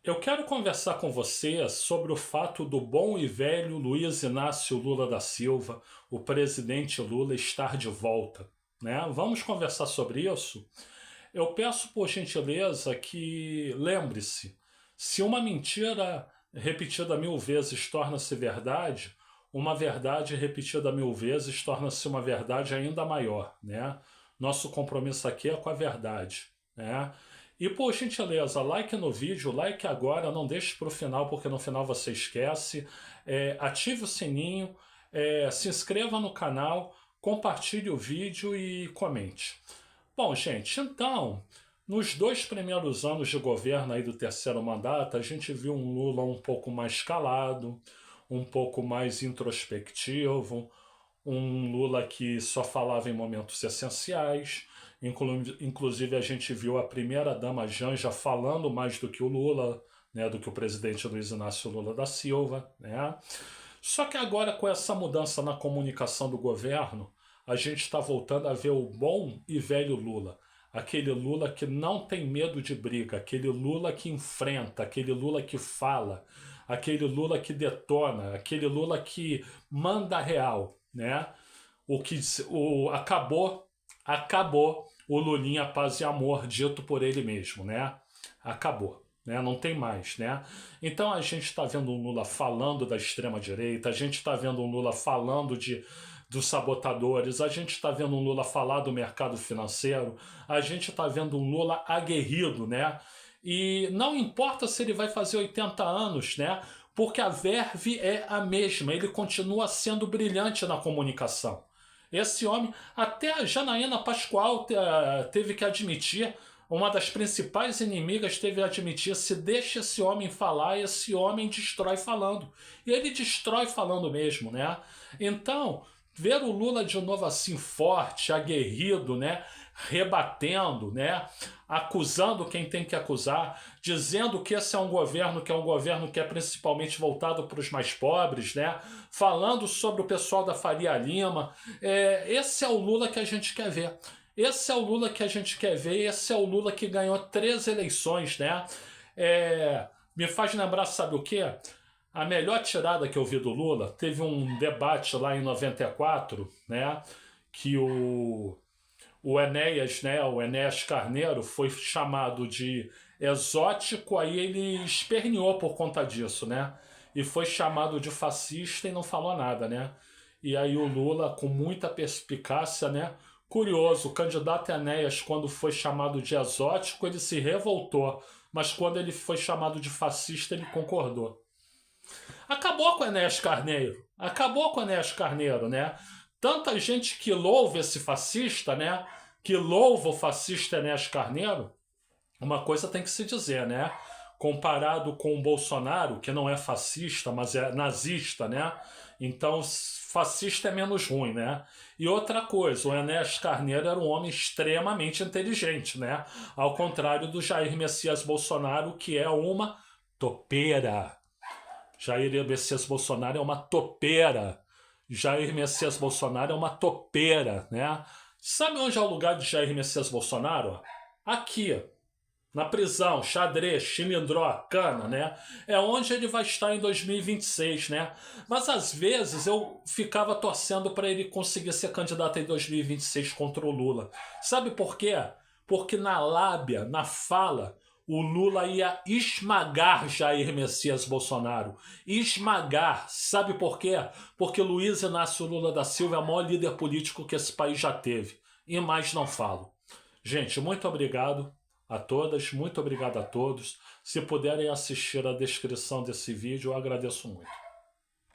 Eu quero conversar com você sobre o fato do bom e velho Luiz Inácio Lula da Silva, o presidente Lula, estar de volta, né? Vamos conversar sobre isso? Eu peço por gentileza que lembre-se, se uma mentira repetida 1000 vezes torna-se verdade, uma verdade repetida 1000 vezes torna-se uma verdade ainda maior, né? Nosso compromisso aqui é com a verdade, né? E por gentileza, like no vídeo, like agora, não deixe para o final, porque no final você esquece. Ative o sininho, se inscreva no canal, compartilhe o vídeo e comente. Bom, gente, então, nos 2 primeiros anos de governo aí do terceiro mandato, a gente viu um Lula um pouco mais calado, um pouco mais introspectivo, um Lula que só falava em momentos essenciais. Inclusive, a gente viu a primeira-dama Janja falando mais do que o Lula, né, do que o presidente Luiz Inácio Lula da Silva, né? Só que agora, com essa mudança na comunicação do governo, a gente está voltando a ver o bom e velho Lula. Aquele Lula que não tem medo de briga, aquele Lula que enfrenta, aquele Lula que fala, aquele Lula que detona, aquele Lula que manda real, né? Acabou o Lulinha Paz e Amor dito por ele mesmo, né? Acabou, né? Não tem mais, né? Então a gente está vendo um Lula falando da extrema-direita, a gente está vendo um Lula falando dos sabotadores, a gente está vendo um Lula falar do mercado financeiro, a gente está vendo um Lula aguerrido, né? E não importa se ele vai fazer 80 anos, né? Porque a verve é a mesma, ele continua sendo brilhante na comunicação. Esse homem, até a Janaína Pascoal teve que admitir, uma das principais inimigas teve que admitir, se deixa esse homem falar, esse homem destrói falando. E ele destrói falando mesmo, né? Então, ver o Lula de novo assim forte, aguerrido, né? Rebatendo, né? Acusando quem tem que acusar, dizendo que esse é um governo que é principalmente voltado para os mais pobres, né? Falando sobre o pessoal da Faria Lima. Esse é o Lula que a gente quer ver. Esse é o Lula que a gente quer ver, esse é o Lula que ganhou 3 eleições, né? Me faz lembrar, sabe o quê? A melhor tirada que eu vi do Lula, teve um debate lá em 94, né? Que o Enéas, né, o Enéas Carneiro, foi chamado de exótico, aí ele esperneou por conta disso, né? E foi chamado de fascista e não falou nada, né? E aí o Lula, com muita perspicácia, né? Curioso, o candidato Enéas, quando foi chamado de exótico, ele se revoltou, mas quando ele foi chamado de fascista, ele concordou. Acabou com o Enéas Carneiro. Acabou com o Enéas Carneiro, né? Tanta gente que louva esse fascista, né? Que louva o fascista Enéas Carneiro. Uma coisa tem que se dizer, né? Comparado com o Bolsonaro, que não é fascista, mas é nazista, né? Então, fascista é menos ruim, né? E outra coisa, o Enéas Carneiro era um homem extremamente inteligente, né? Ao contrário do Jair Messias Bolsonaro, que é uma topeira. Jair Messias Bolsonaro é uma topeira. Jair Messias Bolsonaro é uma topeira, né? Sabe onde é o lugar de Jair Messias Bolsonaro? Aqui, na prisão, xadrez, chilindró, cana, né? É onde ele vai estar em 2026, né? Mas às vezes eu ficava torcendo para ele conseguir ser candidato em 2026 contra o Lula. Sabe por quê? Porque na lábia, na fala, o Lula ia esmagar Jair Messias Bolsonaro. Esmagar. Sabe por quê? Porque Luiz Inácio Lula da Silva é o maior líder político que esse país já teve. E mais não falo. Gente, muito obrigado a todas, muito obrigado a todos. Se puderem assistir a descrição desse vídeo, eu agradeço muito.